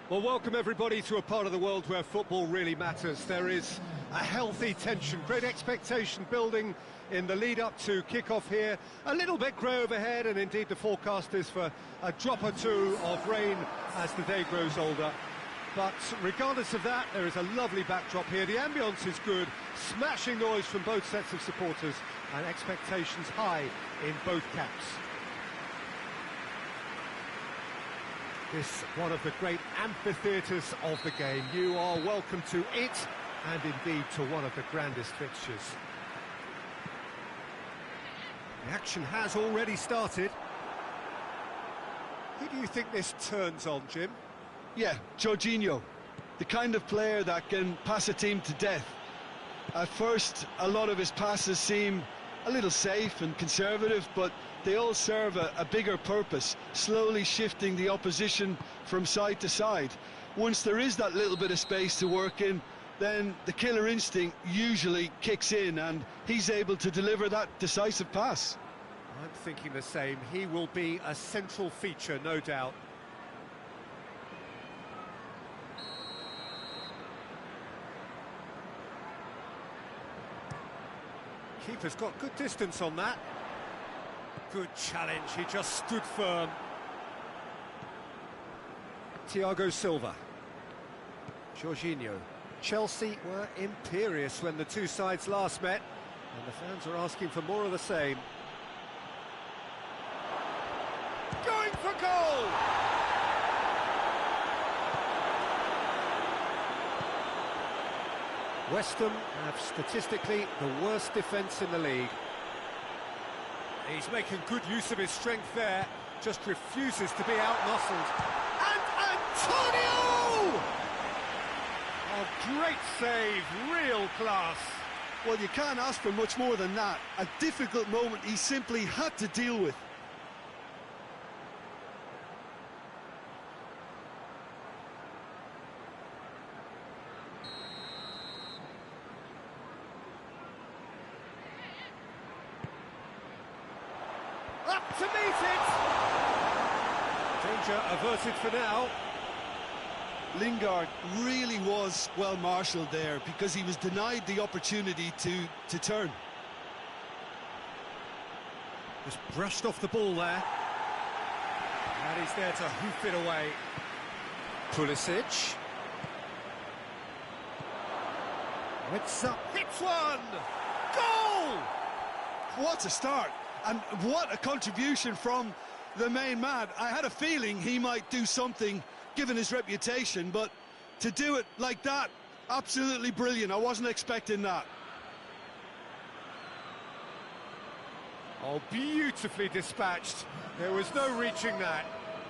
Well, welcome everybody to a part of the world where football really matters. There is a healthy tension, great expectation building in the lead-up to kick-off here. A little bit grey overhead, and indeed the forecast is for a drop or two of rain as the day grows older. But regardless of that, there is a lovely backdrop here. The ambience is good, smashing noise from both sets of supporters, and expectations high in both camps. This one of the great amphitheatres of the game. You are welcome to it, and indeed to one of the grandest fixtures. The action has already started. Who do you think this turns on, Jim? Yeah, Jorginho, the kind of player that can pass a team to death. At first, a lot of his passes seem a little safe and conservative, but they all serve a bigger purpose, slowly shifting the opposition from side to side. Once there is that little bit of space to work in, then the killer instinct usually kicks in, and he's able to deliver that decisive pass. I'm thinking the same. He will be a central feature, no doubt. Keeper's got good distance on that. Good challenge, he just stood firm. Thiago Silva. Jorginho. Chelsea were imperious when the two sides last met, and the fans are asking for more of the same. Going for goal! West Ham have statistically the worst defence in the league. He's making good use of his strength there, just refuses to be out-muscled. And Antonio! A great save, real class. Well, you can't ask for much more than that. A difficult moment he simply had to deal with. Up to meet it! Danger averted for now. Lingard really was well marshalled there because he was denied the opportunity to turn. Just brushed off the ball there. And he's there to hoof it away. Pulisic. It's up, hits one! Goal! What a start! And what a contribution from the main man. I had a feeling he might do something, given his reputation, but to do it like that, absolutely brilliant. I wasn't expecting that. Oh, beautifully dispatched. There was no reaching that.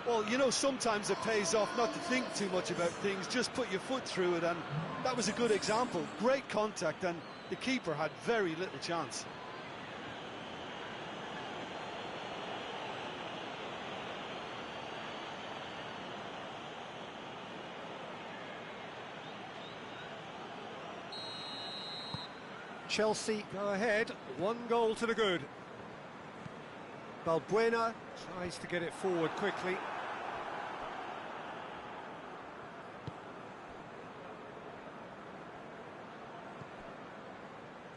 Well, you know, sometimes it pays off not to think too much about things, just put your foot through it, and that was a good example. Great contact, and the keeper had very little chance. Chelsea go ahead, 1 goal to the good. Balbuena tries to get it forward quickly.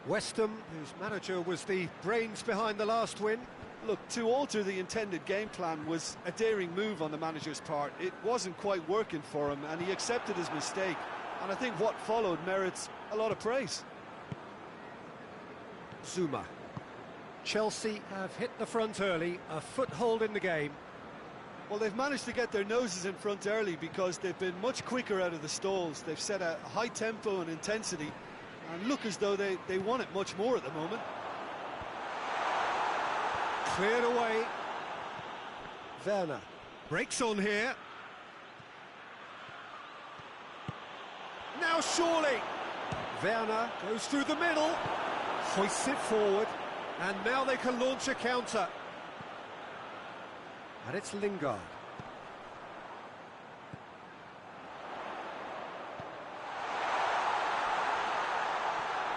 West Ham, whose manager was the brains behind the last win. Look, to alter the intended game plan was a daring move on the manager's part. It wasn't quite working for him, and he accepted his mistake. And I think what followed merits a lot of praise. Zuma. Chelsea have hit the front early, a foothold in the game. Well, they've managed to get their noses in front early because they've been much quicker out of the stalls. They've set a high tempo and intensity and look as though they want it much more at the moment. Cleared away. Werner breaks on here. Now surely. Werner goes through the middle. Hoists it forward, and now they can launch a counter. And it's Lingard.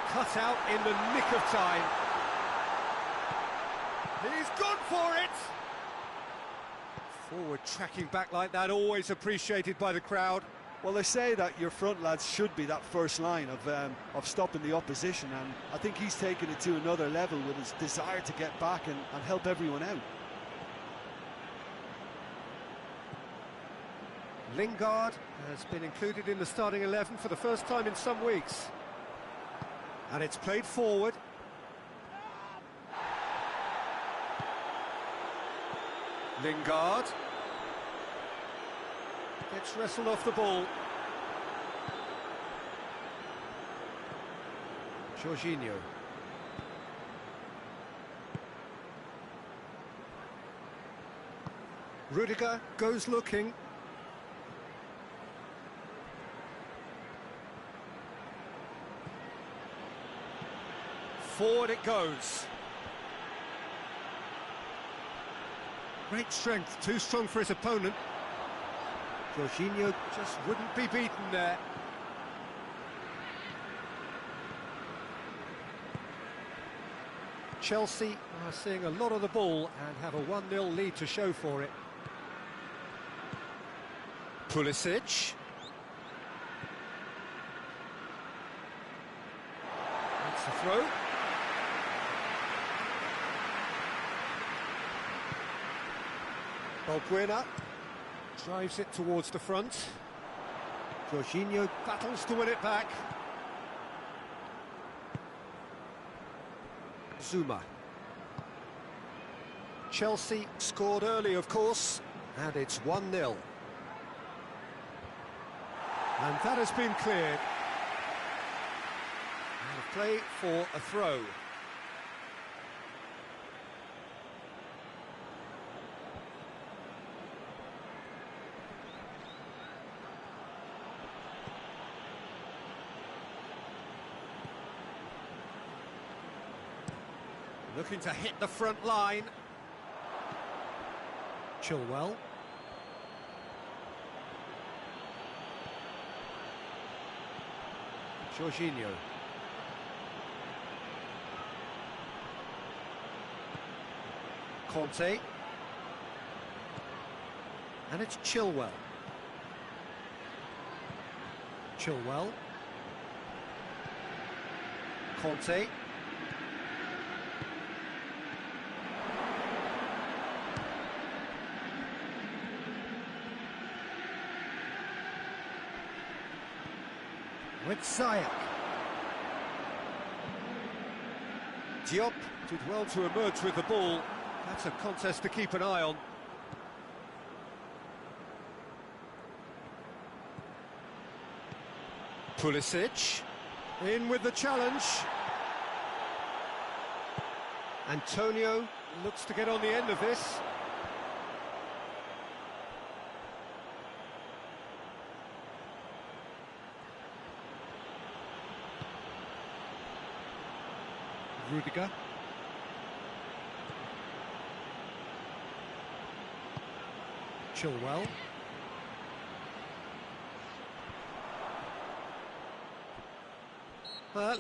Cut out in the nick of time. He's gone for it! Forward tracking back like that, always appreciated by the crowd. Well, they say that your front lads should be that first line of stopping the opposition, and I think he's taken it to another level with his desire to get back and help everyone out. Lingard has been included in the starting 11 for the first time in some weeks. And it's played forward. Lingard gets wrestled off the ball. Jorginho. Rudiger goes looking. Forward it goes. Great strength, too strong for his opponent. Jorginho just wouldn't be beaten there. Chelsea are seeing a lot of the ball and have a 1-0 lead to show for it. Pulisic. That's the throw. Balbuena drives it towards the front. Jorginho battles to win it back. Zuma. Chelsea scored early, of course, and it's 1-0. And that has been cleared. And a play for a throw. Looking to hit the front line. Chilwell. Jorginho. Conte. And it's Chilwell. Chilwell. Conte. With Ziyech. Diop did well to emerge with the ball. That's a contest to keep an eye on. Pulisic in with the challenge. Antonio looks to get on the end of this. Rudiger. Chilwell.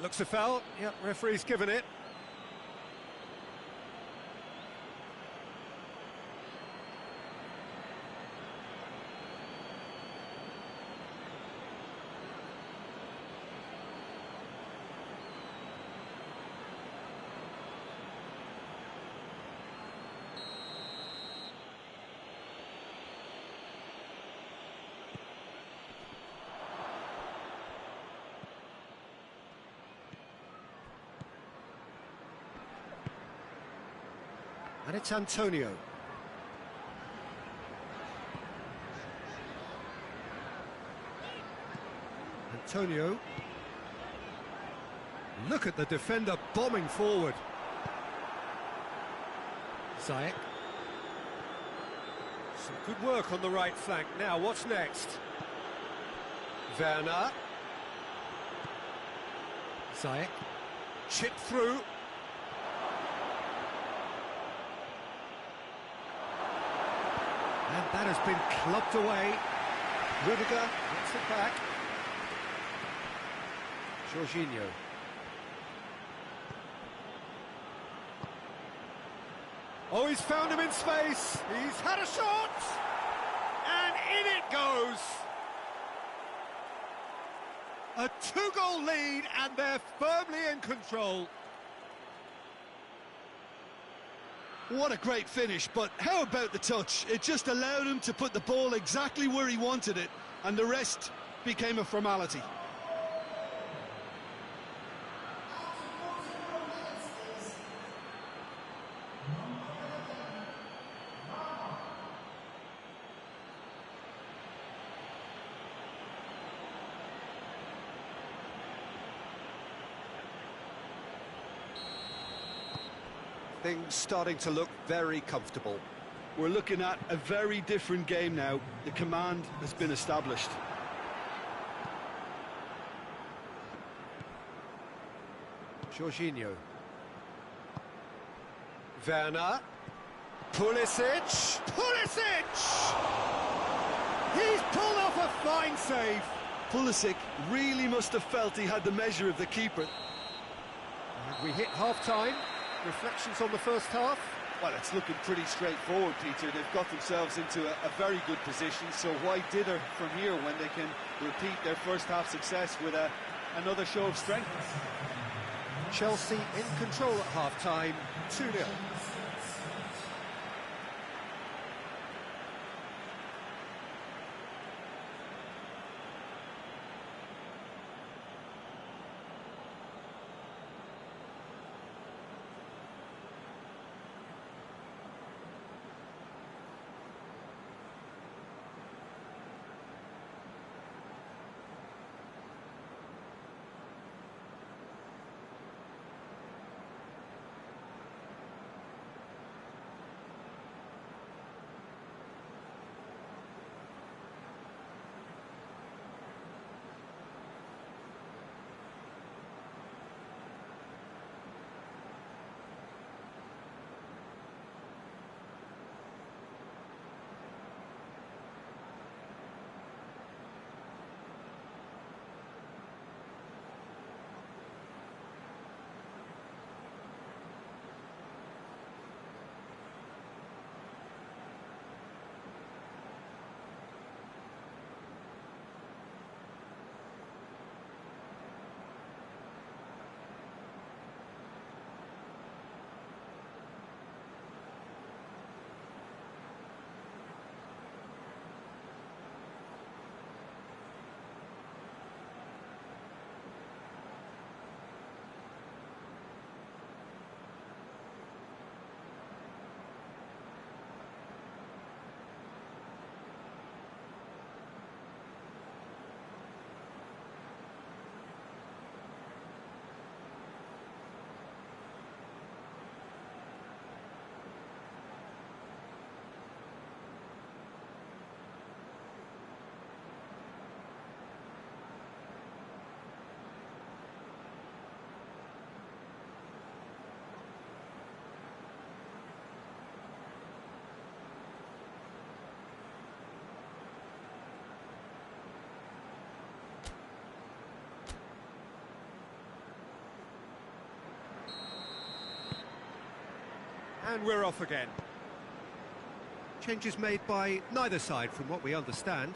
Looks a foul. Yep, referee's given it. And it's Antonio. Antonio. Look at the defender bombing forward. Ziyech. Some good work on the right flank. Now, what's next? Werner. Ziyech. Chip through. And that has been clubbed away. Rudiger gets it back. Jorginho. Oh, he's found him in space. He's had a shot. And in it goes. A two-goal lead, and they're firmly in control. What a great finish, but how about the touch? It just allowed him to put the ball exactly where he wanted it, and the rest became a formality. Things starting to look very comfortable. We're looking at a very different game now. The command has been established. Jorginho. Werner. Pulisic. Pulisic! He's pulled off a fine save. Pulisic really must have felt he had the measure of the keeper. And we hit half-time. Reflections on the first half? Well, it's looking pretty straightforward, Peter. They've got themselves into a very good position, so why dither from here when they can repeat their first half success with another show of strength? Chelsea in control at half-time, 2-0. And we're off again. Changes made by neither side from what we understand.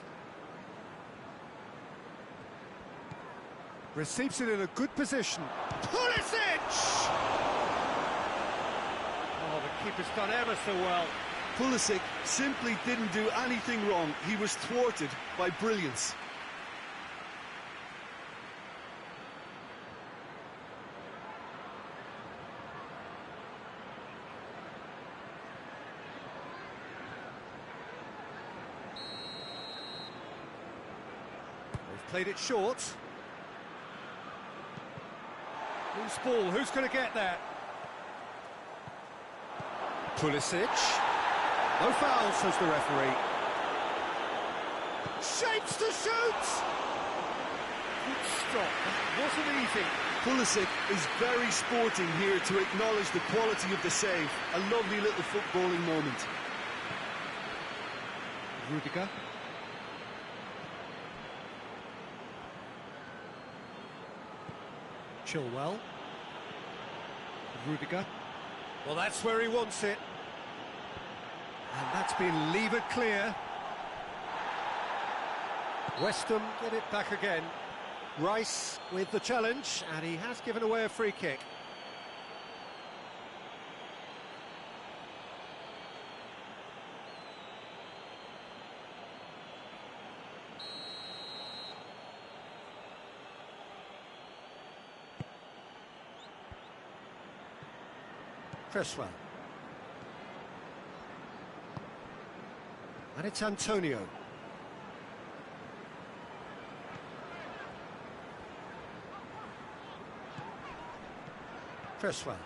Receives it in a good position. Pulisic! Oh, the keeper's done ever so well. Pulisic simply didn't do anything wrong. He was thwarted by brilliance. Played it short. Loose ball, who's going to get that? Pulisic. No foul, says the referee. Shapes to shoot! Good stop, that wasn't easy. Pulisic is very sporting here to acknowledge the quality of the save. A lovely little footballing moment. Rudiger. Chilwell. Rudiger. Well, that's where he wants it. And that's been levered clear. West Ham get it back again. Rice with the challenge, and he has given away a free kick. Cresswell. And it's Antonio. Cresswell.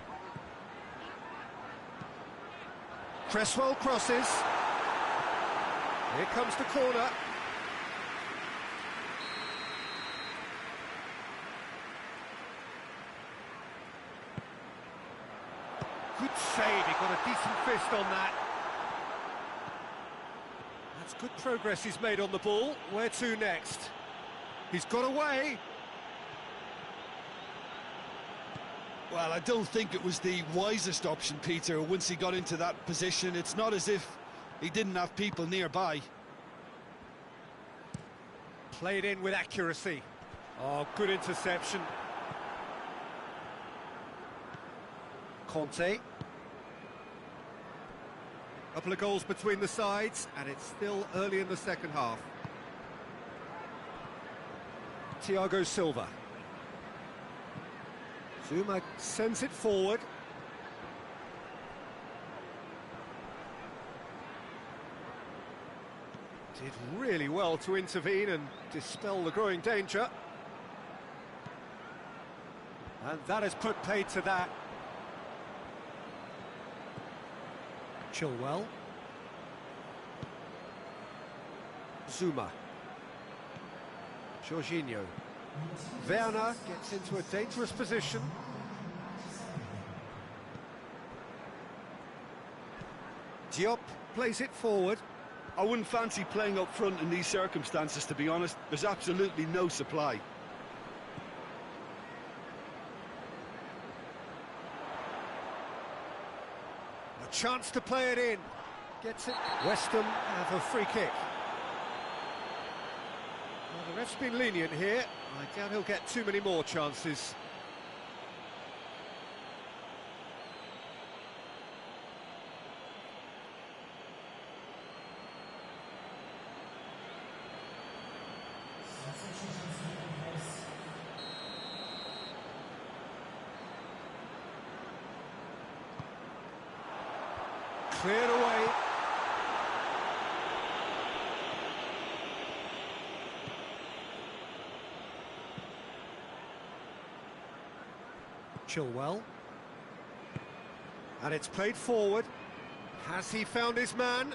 Cresswell crosses. Here comes the corner. Good save, he got a decent fist on that. That's good progress he's made on the ball. Where to next? He's got away. Well, I don't think it was the wisest option, Peter, once he got into that position. It's not as if he didn't have people nearby. Played in with accuracy. Oh, good interception. Conte. Couple of goals between the sides, and it's still early in the second half. Thiago Silva. Zuma sends it forward. Did really well to intervene and dispel the growing danger. And that has put paid to that. Chilwell. Zuma. Jorginho. Werner gets into a dangerous position. Diop plays it forward. I wouldn't fancy playing up front in these circumstances, to be honest. There's absolutely no supply. A chance to play it in. Gets it. West Ham have a free kick. Well, the ref's been lenient here. I doubt he'll get too many more chances. Cleared away. Chilwell. And it's played forward. Has he found his man?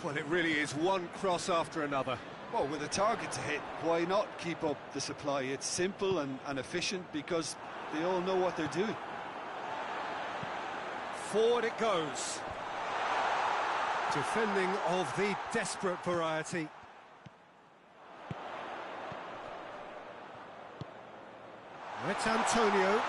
Well, it really is one cross after another. Well, with a target to hit, why not keep up the supply? It's simple and efficient because they all know what they're doing. Forward it goes. Defending of the desperate variety. It's Antonio.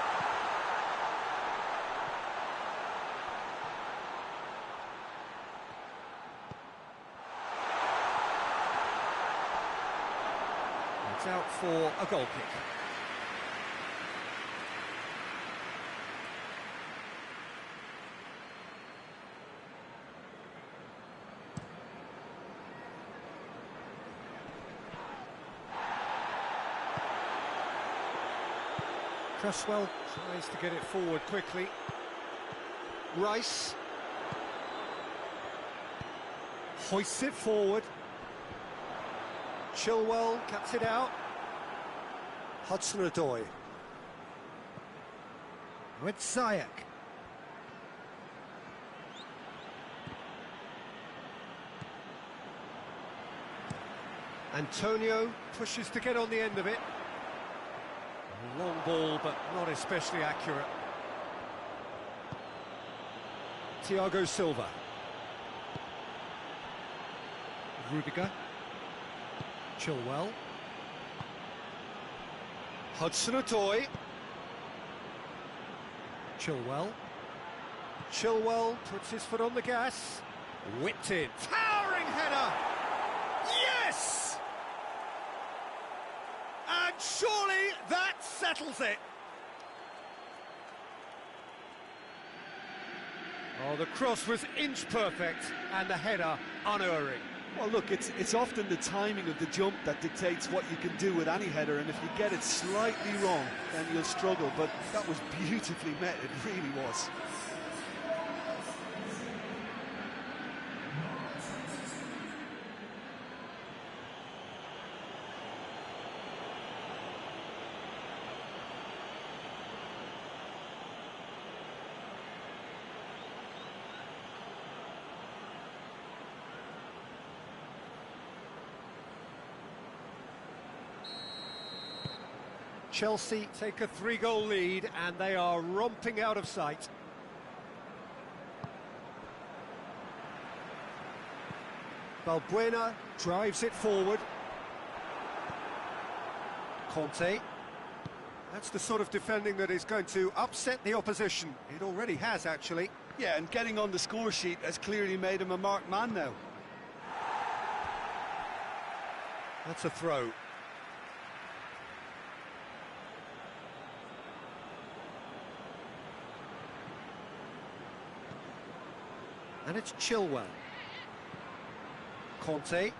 It's out for a goal kick. Cresswell tries to get it forward quickly. Rice hoists it forward. Chilwell cuts it out. Hudson-Odoi. With Ziyech. Antonio pushes to get on the end of it. Long ball, but not especially accurate. Thiago Silva. Rudiger. Chilwell. Hudson-Odoi. Chilwell. Chilwell puts his foot on the gas. Whipped in. Towering header! Surely that settles it. Oh, the cross was inch perfect and the header unerring. Well, look, it's often the timing of the jump that dictates what you can do with any header, and if you get it slightly wrong, then you'll struggle. But that was beautifully met, it really was. Chelsea take a 3-goal lead and they are romping out of sight. Balbuena drives it forward. Conte. That's the sort of defending that is going to upset the opposition. It already has, actually. Yeah, and getting on the score sheet has clearly made him a marked man now. That's a throw. And it's Chilwell. Conte.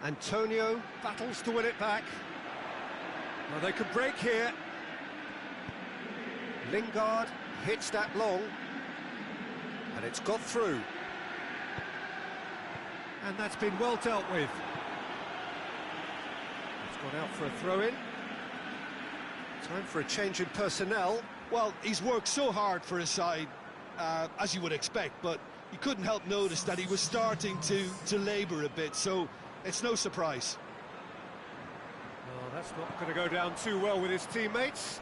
Antonio battles to win it back. Well, they could break here. Lingard hits that long. And it's got through. And that's been well dealt with. It's gone out for a throw-in. Time for a change in personnel. Well, he's worked so hard for his side, as you would expect, but you couldn't help notice that he was starting to labour a bit, so it's no surprise. Well, that's not going to go down too well with his teammates.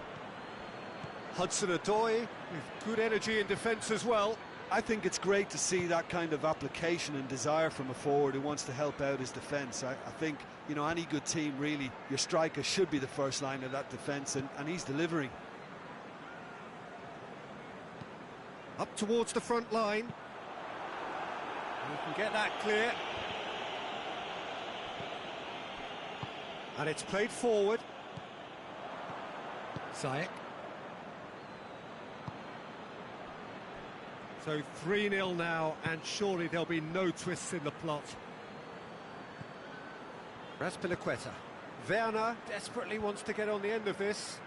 Hudson-Odoi with good energy in defence as well. I think it's great to see that kind of application and desire from a forward who wants to help out his defence. I think, you know, any good team, really, your striker should be the first line of that defence, and he's delivering. Up towards the front line. We can get that clear. And it's played forward. Ziyech. So 3-0 now, and surely there'll be no twists in the plot. Kraz-ekraz. Werner desperately wants to get on the end of this.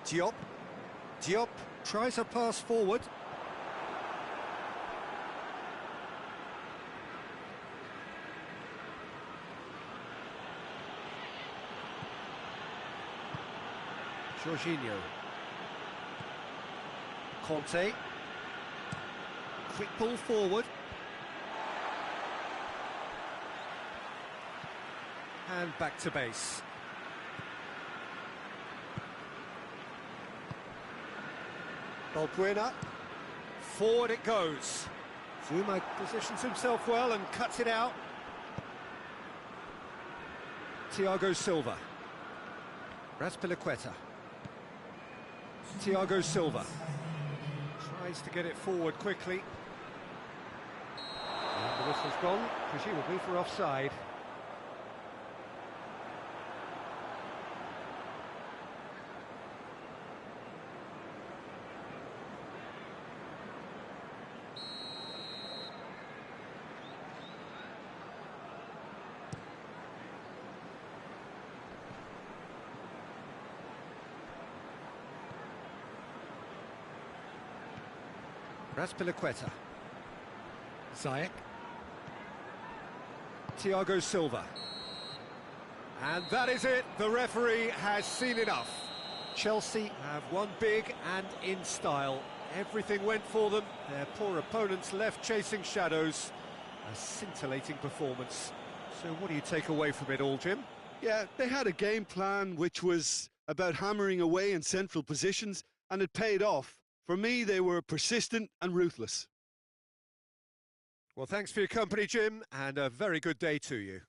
Diop. Diop tries a pass forward. Jorginho. Conte. Quick ball forward. And back to base. Balbuena. Forward it goes. Zuma positions himself well and cuts it out. Thiago Silva. Kraz-ekraz. Thiago Silva tries to get it forward quickly. And the whistle's gone, presumably for offside. Kraz-ekraz. Ziyech. Thiago Silva. And that is it. The referee has seen enough. Chelsea have won big and in style. Everything went for them. Their poor opponents left chasing shadows. A scintillating performance. So what do you take away from it all, Jim? Yeah, they had a game plan which was about hammering away in central positions, and it paid off. For me, they were persistent and ruthless. Well, thanks for your company, Jim, and a very good day to you.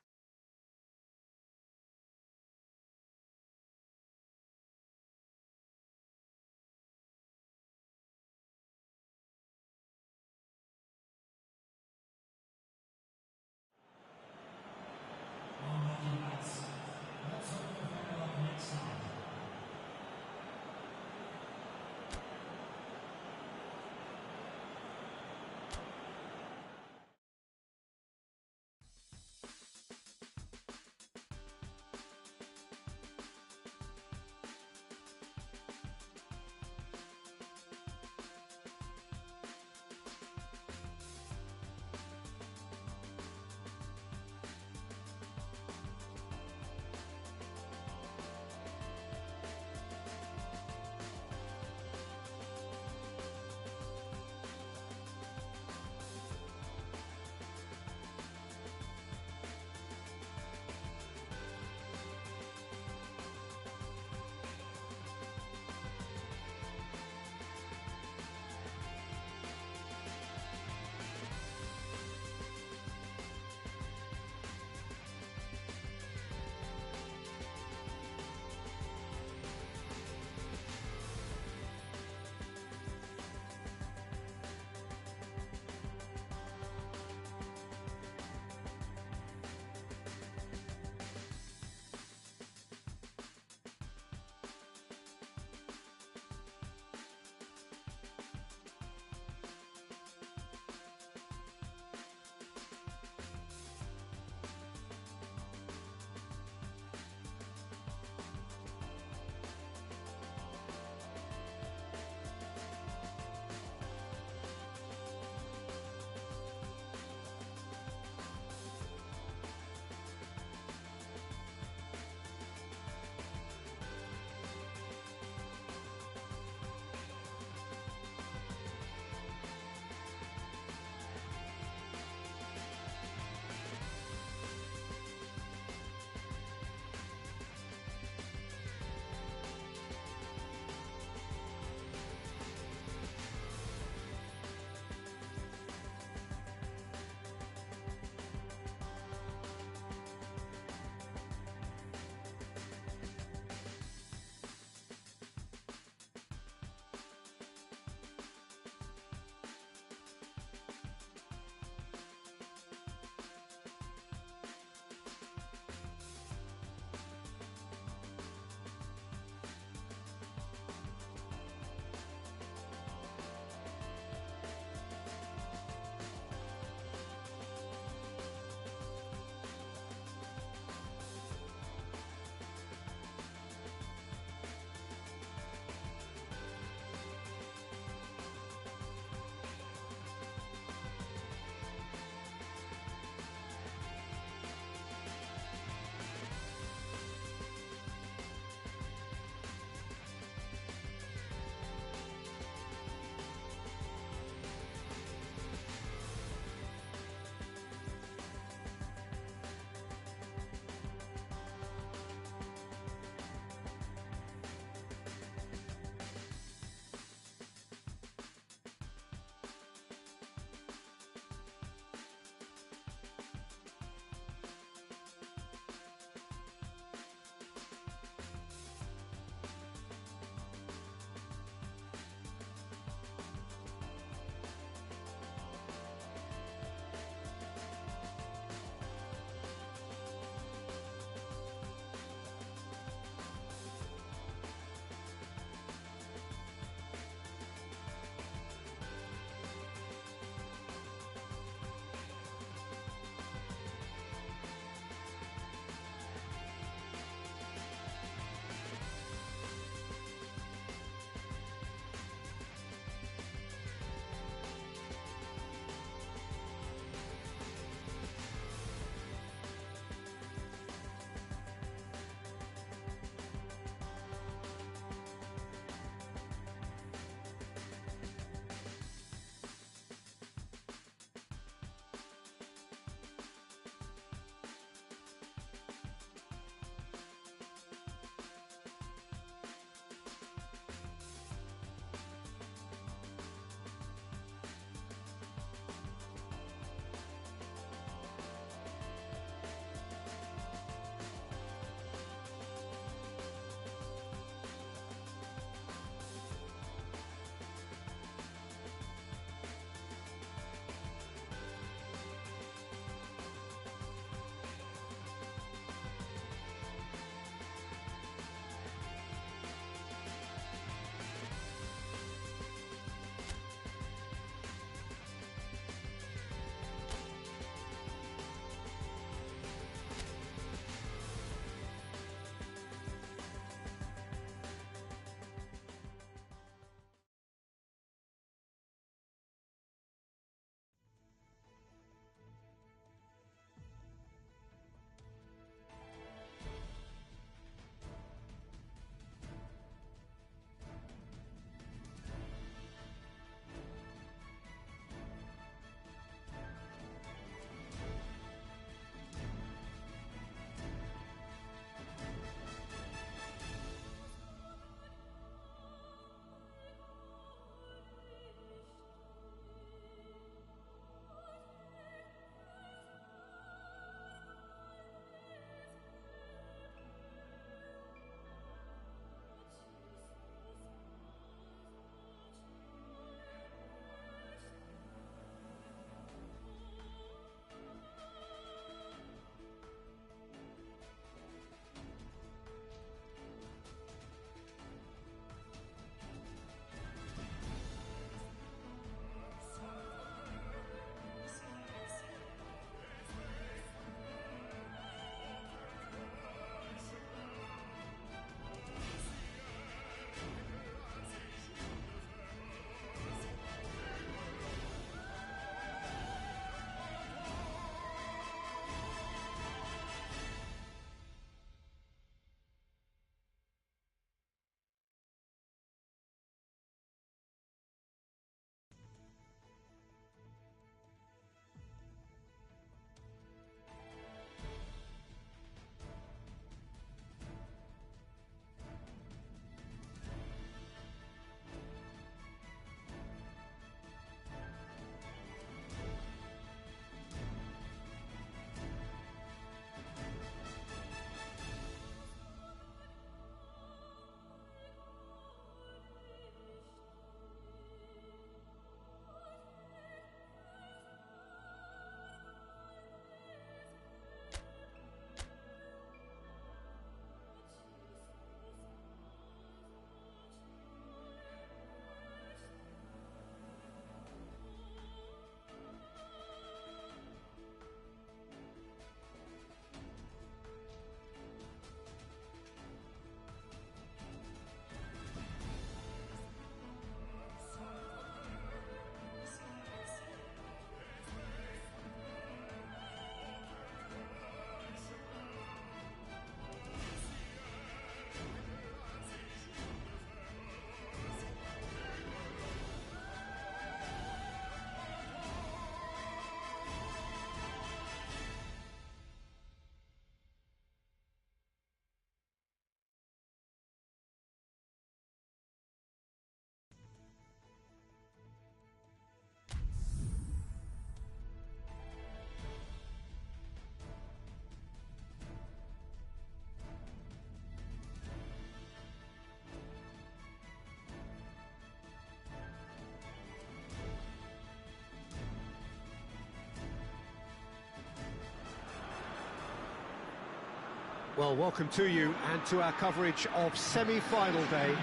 Well, welcome to you and to our coverage of semi-final day.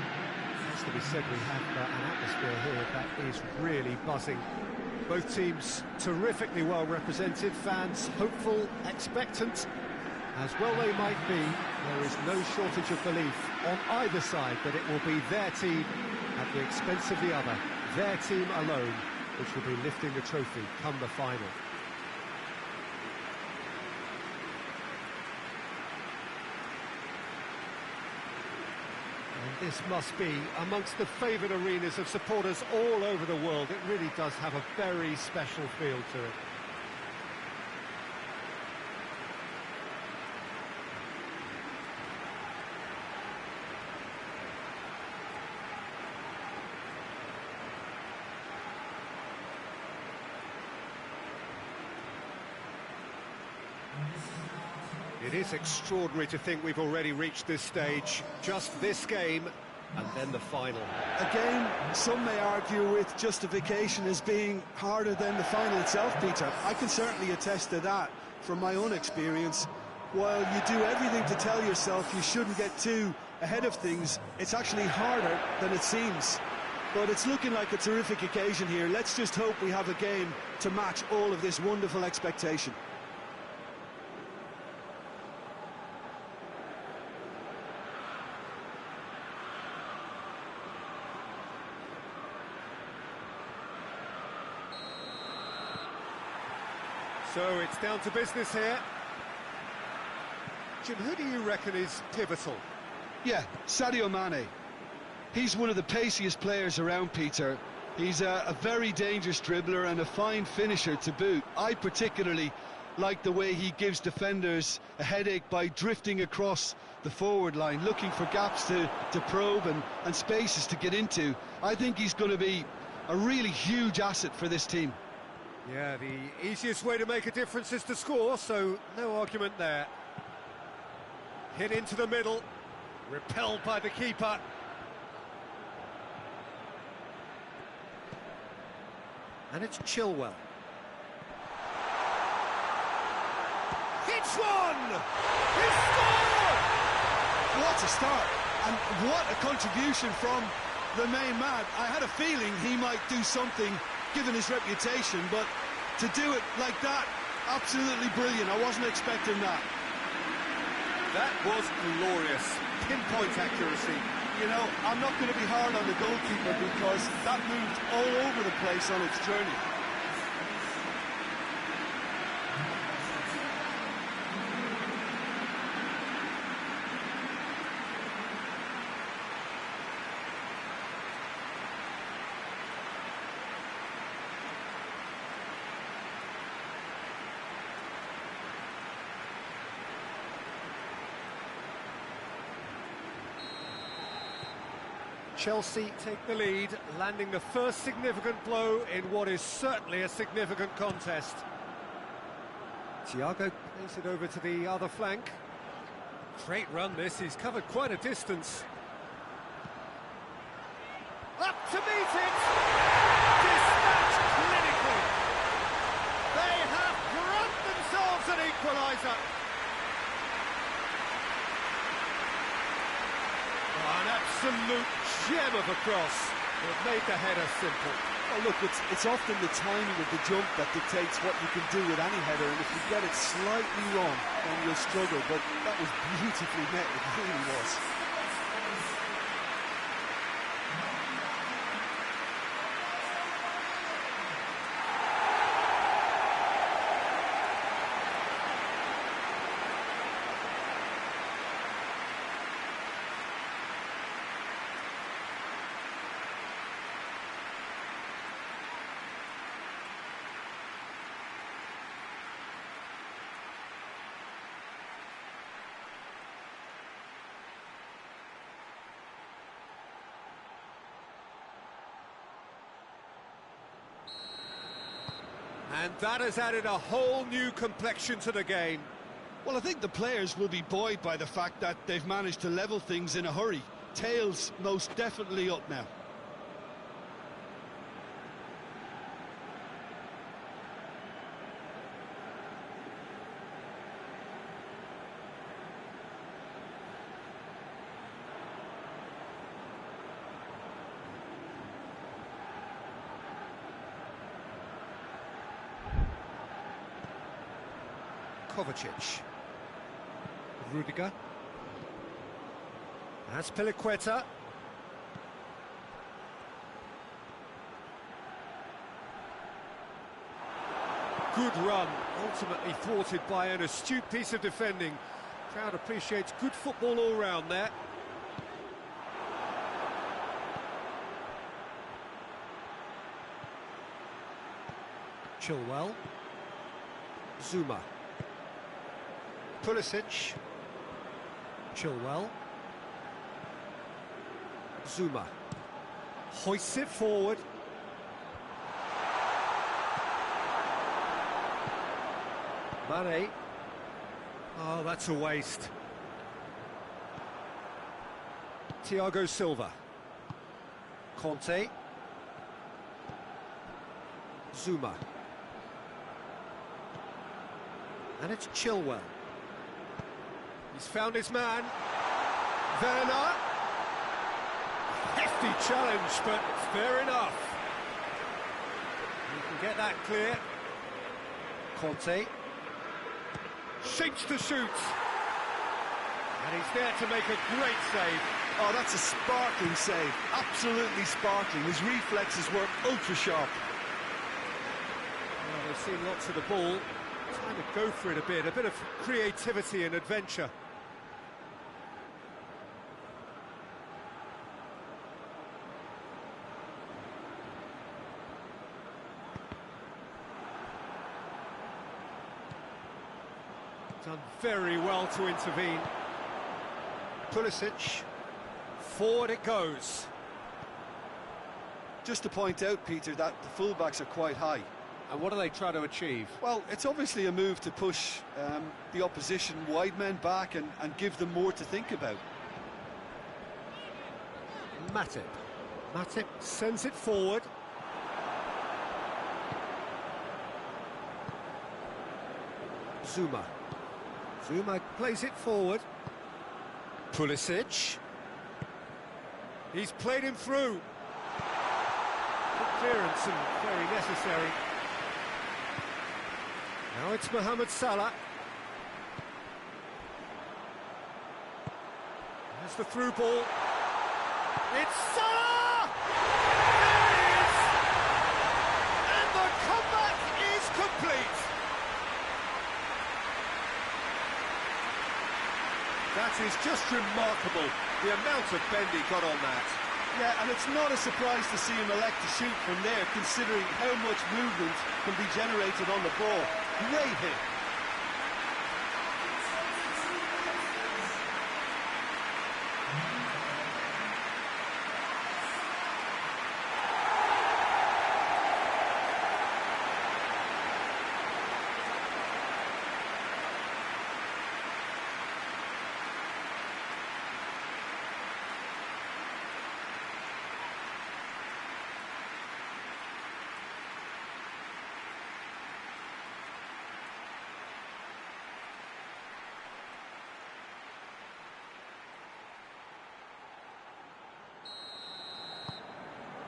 As to be said, we have an atmosphere here that is really buzzing. Both teams terrifically well represented, fans hopeful, expectant. As well they might be, there is no shortage of belief on either side that it will be their team at the expense of the other, their team alone, which will be lifting the trophy come the final. And this must be amongst the favoured arenas of supporters all over the world. It really does have a very special feel to it. It is extraordinary to think we've already reached this stage, just this game, and then the final. Again, some may argue with justification as being harder than the final itself, Peter. I can certainly attest to that from my own experience. While you do everything to tell yourself you shouldn't get too ahead of things, it's actually harder than it seems. But it's looking like a terrific occasion here. Let's just hope we have a game to match all of this wonderful expectation. So it's down to business here. Jim, who do you reckon is pivotal? Yeah, Sadio Mane. He's one of the paciest players around, Peter. He's a very dangerous dribbler and a fine finisher to boot. I particularly like the way he gives defenders a headache by drifting across the forward line, looking for gaps to probe and spaces to get into. I think he's going to be a really huge asset for this team. Yeah, the easiest way to make a difference is to score, so no argument there. Hit into the middle, repelled by the keeper. And it's Chilwell. Hits one! He scored! What a start, and what a contribution from the main man. I had a feeling he might do something given his reputation, but to do it like that, absolutely brilliant. I wasn't expecting that. That was glorious. Pinpoint accuracy. You know, I'm not going to be hard on the goalkeeper because that moved all over the place on its journey. Chelsea take the lead, landing the first significant blow in what is certainly a significant contest. Thiago plays it over to the other flank. Great run this, he's covered quite a distance. Up to meet it! Dispatched clinically! They have grabbed themselves an equaliser! An absolute gem of a cross. It made the header simple. Well, look, it's often the timing of the jump that dictates what you can do with any header, and if you get it slightly wrong, then you'll struggle. But that was beautifully met, it really was. And that has added a whole new complexion to the game. Well, I think the players will be buoyed by the fact that they've managed to level things in a hurry. Tails most definitely up now. Kovacic. Rudiger. That's Piliqueta. Good run, ultimately thwarted by an astute piece of defending. Crowd appreciates good football all round there. Chilwell. Zuma. Pulisic. Chilwell. Zuma. Hoists it forward. Mane. Oh, that's a waste. Thiago Silva. Conte. Zuma. And it's Chilwell. He's found his man. Werner. Hefty challenge, but fair enough. You can get that clear. Conte. Shapes to shoot. And he's there to make a great save. Oh, that's a sparkling save. Absolutely sparkling. His reflexes were ultra-sharp. Well, they've seen lots of the ball. Time to go for it a bit of creativity and adventure. Done very well to intervene. Pulisic, forward it goes. Just to point out, Peter, that the fullbacks are quite high. And what do they try to achieve? Well, it's obviously a move to push the opposition wide men back and give them more to think about. Matip. Matip sends it forward. Zuma. Zuma plays it forward. Pulisic. He's played him through. Good clearance and very necessary. Now it's Mohamed Salah. There's the through ball. It's Salah! There it is! And the comeback is complete. That is just remarkable, the amount of bend he got on that. Yeah, and it's not a surprise to see him elect to shoot from there, considering how much movement can be generated on the ball. Great hit.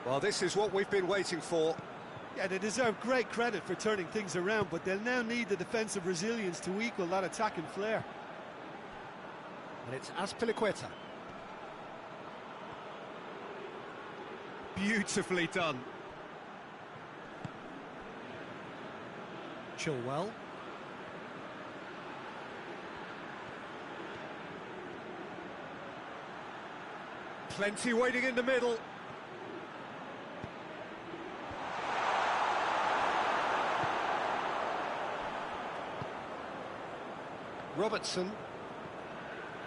Well, this is what we've been waiting for. Yeah, they deserve great credit for turning things around, but they'll now need the defensive resilience to equal that attacking flair. And it's Azpilicueta. Beautifully done. Chilwell. Plenty waiting in the middle. Robertson.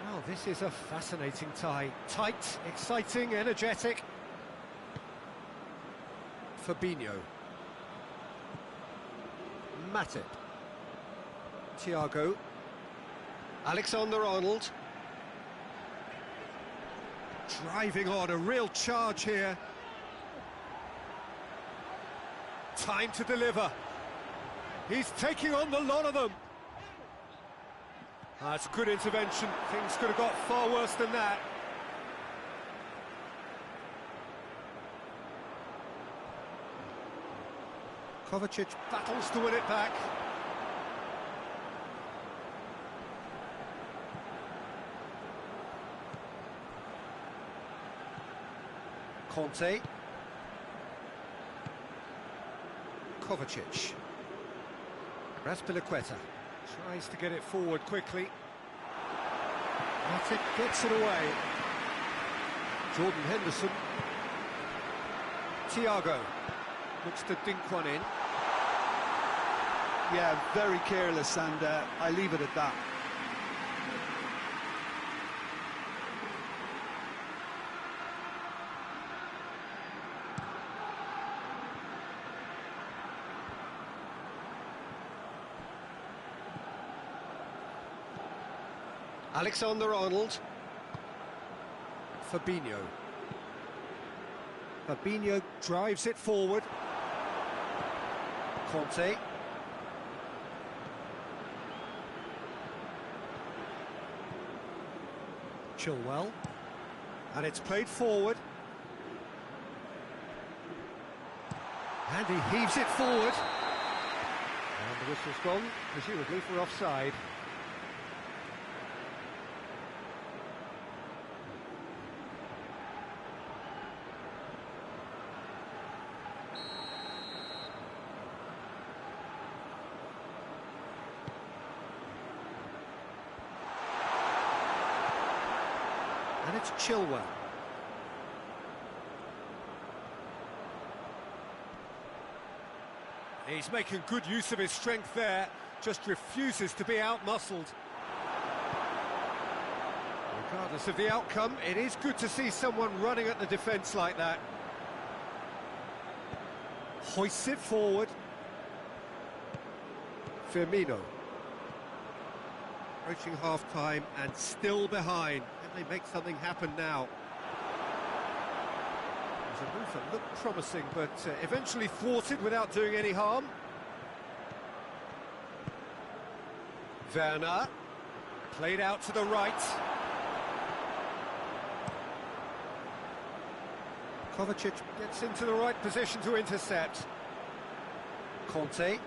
Well, this is a fascinating tie. Tight, exciting, energetic. Fabinho. Matip. Thiago. Alexander-Arnold. Driving on, a real charge here. Time to deliver. He's taking on the lot of them. That's good intervention. Things could have got far worse than that. Kovacic battles to win it back. Conte. Kovacic. Kraz-ekraz tries to get it forward quickly. Matic gets it away. Jordan Henderson. Thiago looks to dink one in. Yeah, very careless, and I leave it at that. Alexander-Arnold. Fabinho. Fabinho drives it forward. Conte. Chilwell. And it's played forward. And he heaves it forward. And the whistle's gone, presumably for offside. And it's Chilwell. He's making good use of his strength there, just refuses to be out-muscled. Regardless of the outcome, it is good to see someone running at the defence like that. Hoists it forward. Firmino. Approaching half-time and still behind. Can they make something happen now? There's a move that looked promising, but eventually thwarted without doing any harm. Werner. Played out to the right. Kovacic gets into the right position to intercept. Conte.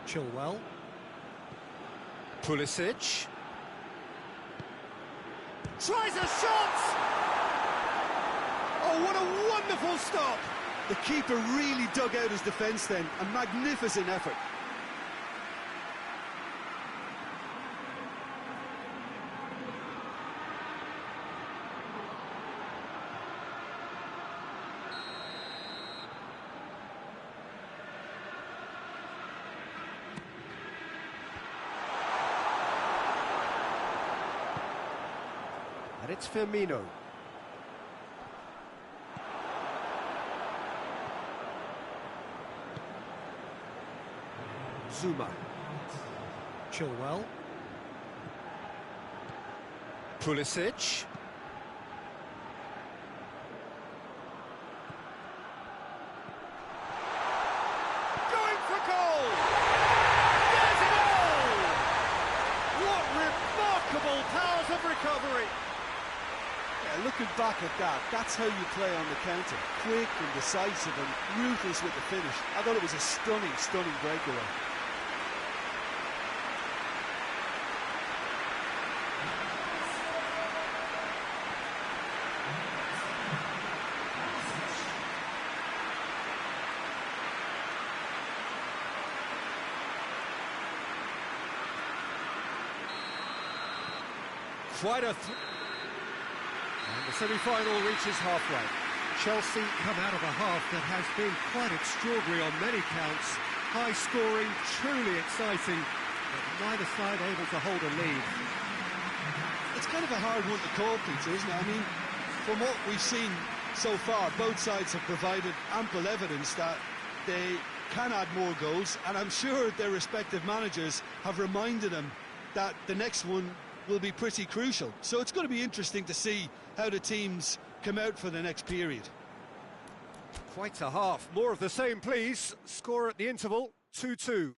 Chilwell. Pulisic. Tries a shot! Oh, what a wonderful stop! The keeper really dug out his defence then. A magnificent effort. And it's Firmino. Zuma. Chilwell. Pulisic. Going for goal! There's a goal! What remarkable powers of recovery! Yeah, looking back at that, that's how you play on the counter. Quick and decisive and ruthless with the finish. I thought it was a stunning, stunning breakaway. Quite a... And the semi-final reaches halfway. Chelsea come out of a half that has been quite extraordinary on many counts. High-scoring, truly exciting, but neither side able to hold a lead. It's kind of a hard one to call, Peter, isn't it? I mean, from what we've seen so far, both sides have provided ample evidence that they can add more goals, and I'm sure their respective managers have reminded them that the next one will be pretty crucial. So it's going to be interesting to see how the teams come out for the next period. Quite a half. More of the same, please. Score at the interval, 2-2.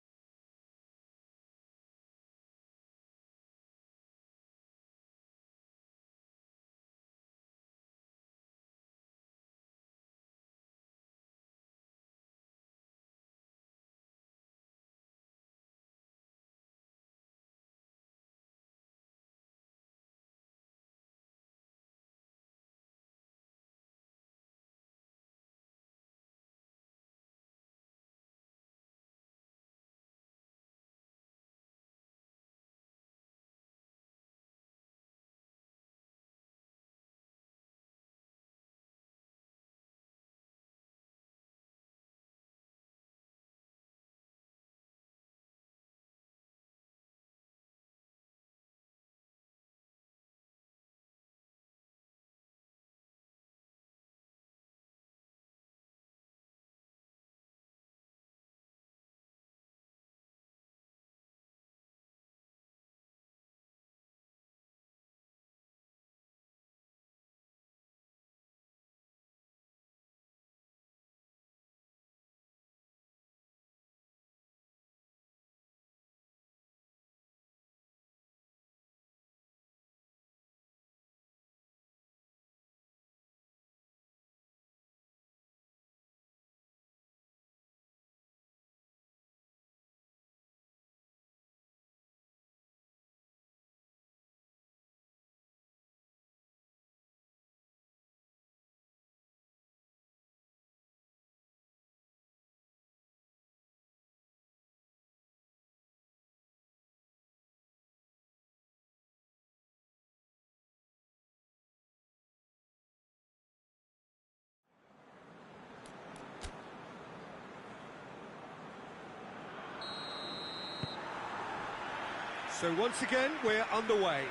So once again, we're underway.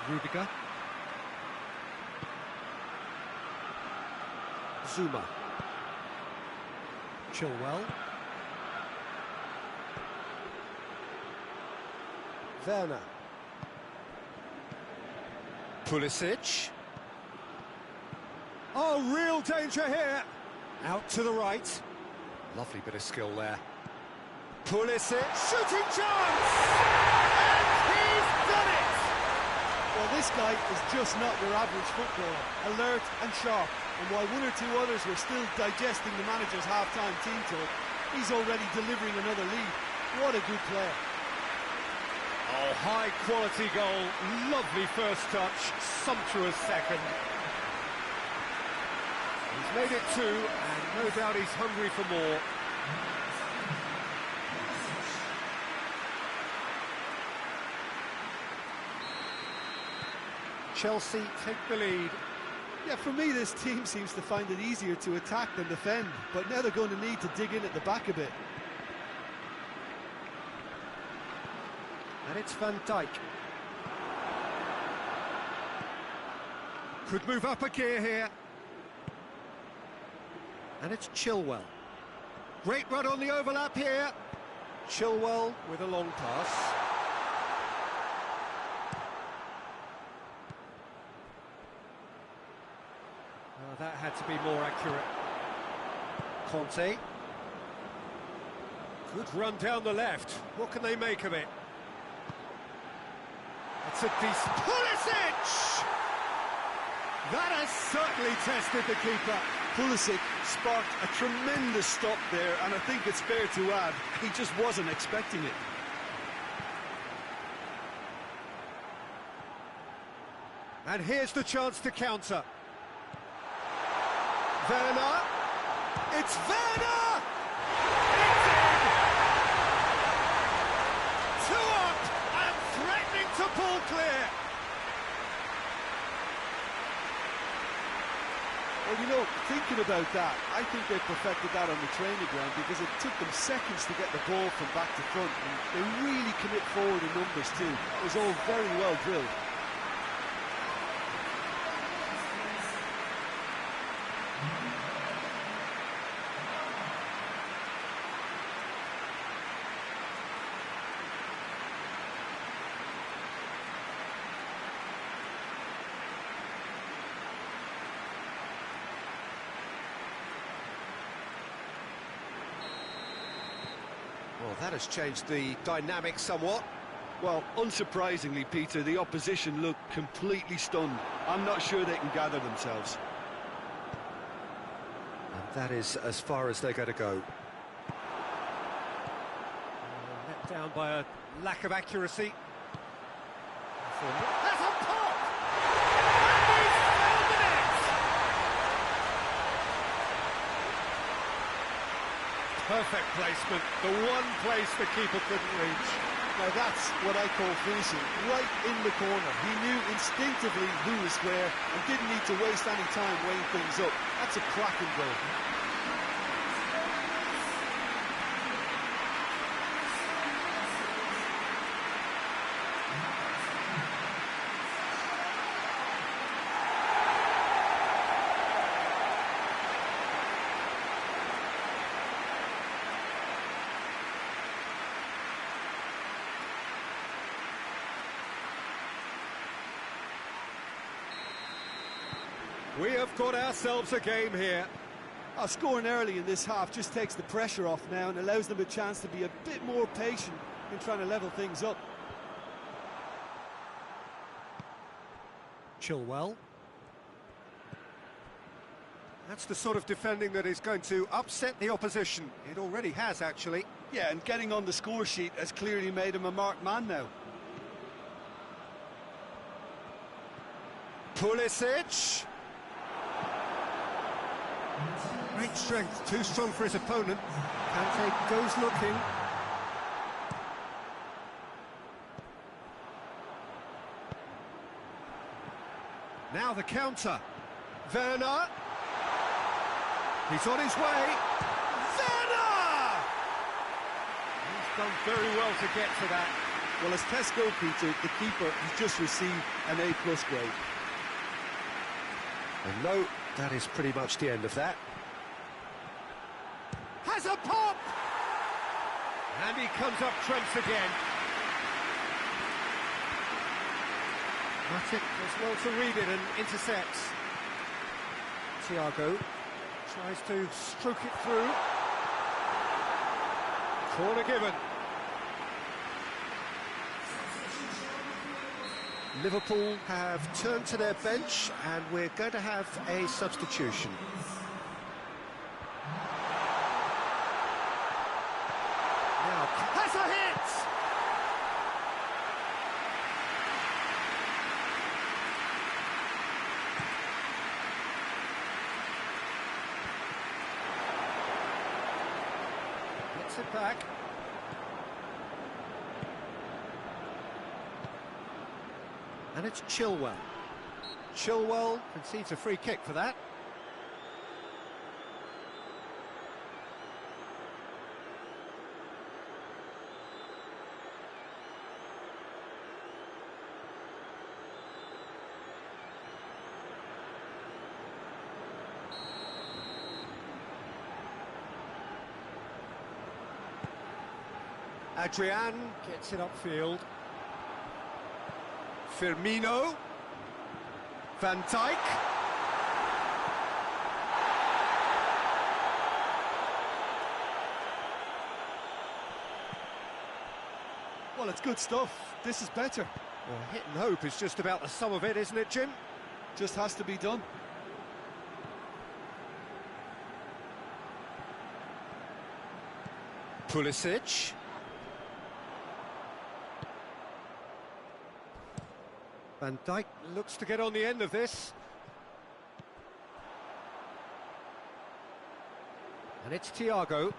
Rudiger. Zuma. Chilwell. Werner. Pulisic. Oh, real danger here. Out to the right. Lovely bit of skill there. Pulisic, shooting chance! And he's done it! Well, this guy is just not your average footballer. Alert and sharp. And while one or two others were still digesting the manager's half-time team talk, he's already delivering another lead. What a good player. Oh, high-quality goal. Lovely first touch. Sumptuous second. He's made it two, and no doubt he's hungry for more. Chelsea take the lead. Yeah, for me, this team seems to find it easier to attack than defend, but now they're going to need to dig in at the back a bit. And it's Van Dijk. Could move up a gear here. And it's Chilwell. Great run on the overlap here. Chilwell with a long pass. That had to be more accurate. Conte. Good run down the left. What can they make of it? It's a decent... Pulisic! That has certainly tested the keeper. Pulisic sparked a tremendous stop there, and I think it's fair to add, he just wasn't expecting it. And here's the chance to counter. Werner. It's Werner! It's in! 2 up and threatening to pull clear. Well, you know, thinking about that, I think they perfected that on the training ground because it took them seconds to get the ball from back to front, and they really commit forward in numbers too. It was all very well drilled. Well, that has changed the dynamic somewhat. Well, unsurprisingly, Peter, the opposition look completely stunned. I'm not sure they can gather themselves. And that is as far as they're going to go. Let down by a lack of accuracy. That's a pop! And he's found the net! Perfect placement, the one place the keeper couldn't reach. Now that's what I call finishing, right in the corner. He knew instinctively who was where and didn't need to waste any time weighing things up. That's a cracking goal. We have got ourselves a game here. Scoring early in this half just takes the pressure off now and allows them a chance to be a bit more patient in trying to level things up. Chilwell. That's the sort of defending that is going to upset the opposition. It already has, actually. Yeah, and getting on the score sheet has clearly made him a marked man now. Pulisic. Great strength, too strong for his opponent. Kante goes looking. Now the counter. Werner. He's on his way. Werner! He's done very well to get to that. Well, as tests go, Peter, the keeper has just received an A+ grade. And no, that is pretty much the end of that. Has a pop! And he comes up trumps again. Matic does well to read it and intercepts. Thiago tries to stroke it through. Corner given. Liverpool have turned to their bench and we're going to have a substitution. Now, has a hit! Gets it back. And it's Chilwell. Chilwell concedes a free kick for that. Adrian gets it upfield. Firmino. Van Dijk. Well, it's good stuff. This is better. Well, hit and hope is just about the sum of it, isn't it, Jim? Just has to be done. Pulisic. Van Dijk looks to get on the end of this. And it's Thiago.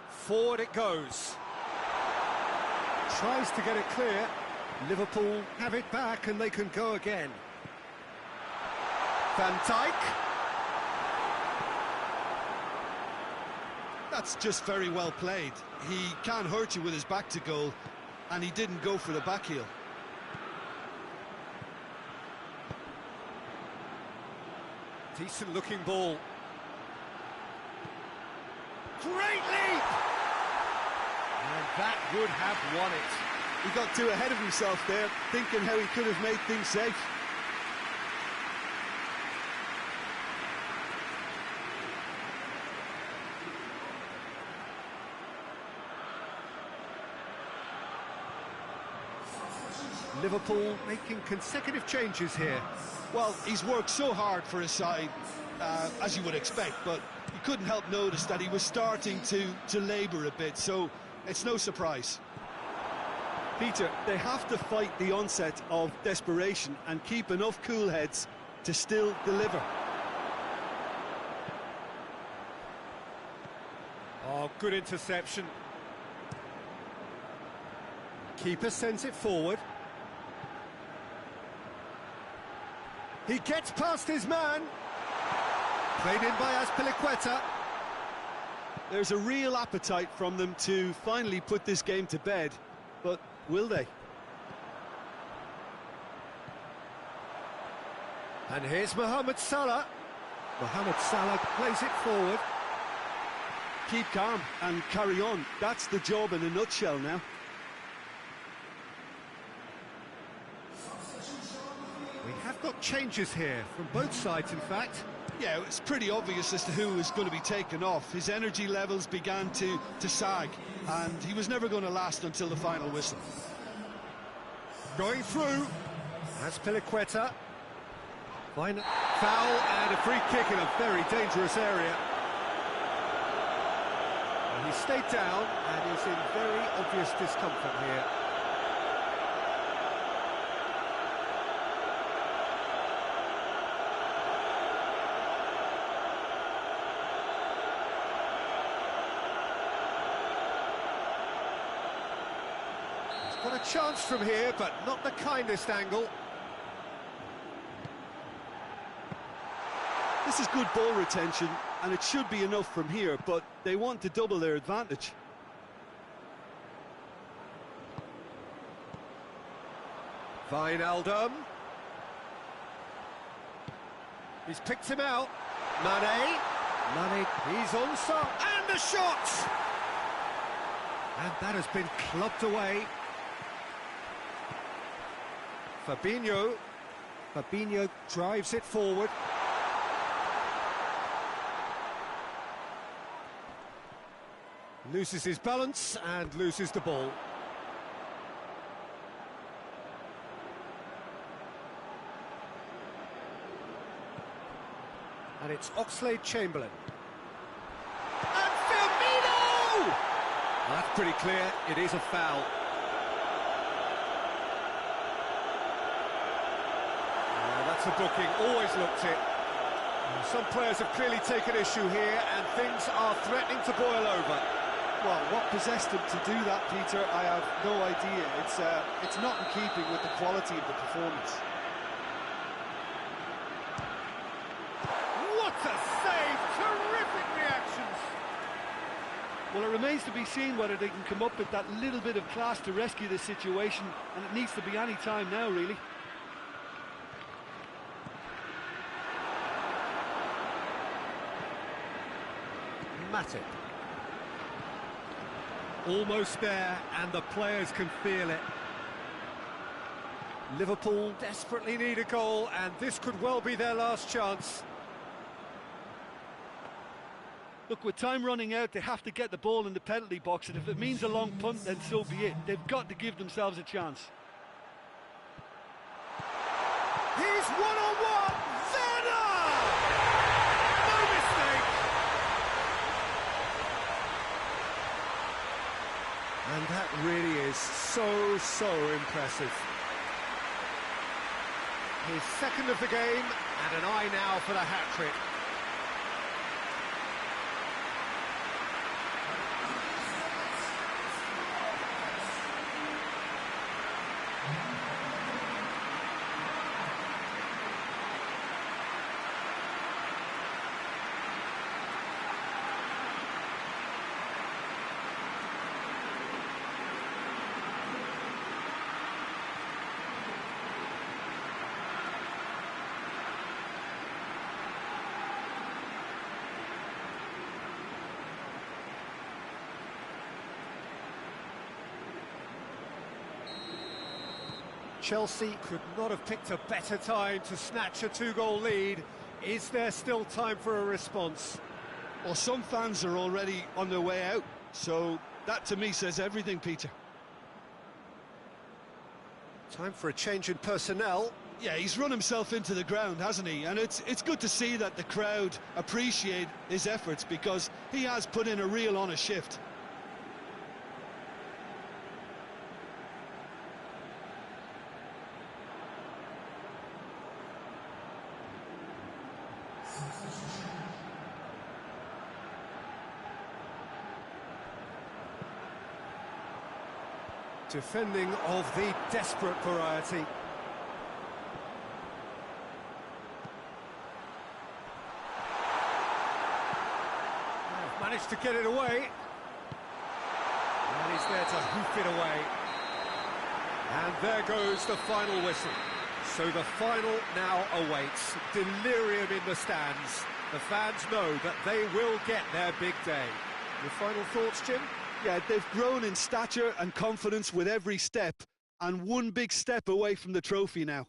Forward it goes. Tries to get it clear. Liverpool have it back and they can go again. Van Dijk. That's just very well played. He can't hurt you with his back to goal, and he didn't go for the back heel. Decent looking ball. Great leap! And that would have won it. He got too ahead of himself there, thinking how he could have made things safe. Liverpool making consecutive changes here. Well, he's worked so hard for his side, as you would expect, but you couldn't help notice that he was starting to labour a bit, so it's no surprise. Peter, they have to fight the onset of desperation and keep enough cool heads to still deliver. Oh, good interception. Keeper sends it forward. He gets past his man. Played in by Azpilicueta. There's a real appetite from them to finally put this game to bed, but will they? And here's Mohamed Salah. Mohamed Salah plays it forward. Keep calm and carry on. That's the job in a nutshell now. We have got changes here from both sides, in fact. Yeah, it's pretty obvious as to who was going to be taken off. His energy levels began to sag, and he was never going to last until the final whistle. Going through. Azpilicueta. Fine foul and a free kick in a very dangerous area. And he stayed down and is in very obvious discomfort here. Got a chance from here, but not the kindest angle. This is good ball retention, and it should be enough from here, but they want to double their advantage. Wijnaldum. He's picked him out. Mane. Mane, he's onside. And the shot! And that has been clubbed away. Fabinho. Fabinho drives it forward. Loses his balance and loses the ball. And it's Oxlade-Chamberlain. And Firmino! Well, that's pretty clear, it is a foul. That's a booking, always looked it. Some players have clearly taken issue here and things are threatening to boil over. Well, what possessed him to do that, Peter, I have no idea. It's not in keeping with the quality of the performance. What a save! Terrific reactions! Well, it remains to be seen whether they can come up with that little bit of class to rescue this situation, and it needs to be any time now, really. Matip. Almost there, and the players can feel it. Liverpool desperately need a goal, and this could well be their last chance. Look, with time running out, they have to get the ball in the penalty box, and if it means a long punt, then so be it. They've got to give themselves a chance. He's one-on-one! Werner! No mistake! And that really is so impressive. His second of the game, and an eye now for the hat-trick. Chelsea could not have picked a better time to snatch a two-goal lead. Is there still time for a response? Well, some fans are already on their way out, so that to me says everything, Peter. Time for a change in personnel. Yeah, he's run himself into the ground, hasn't he? And it's good to see that the crowd appreciate his efforts, because he has put in a real honest shift. Defending of the desperate variety. Managed to get it away. And he's there to hoof it away. And there goes the final whistle. So the final now awaits. Delirium in the stands. The fans know that they will get their big day. Your final thoughts, Jim? Yeah, they've grown in stature and confidence with every step, and one big step away from the trophy now.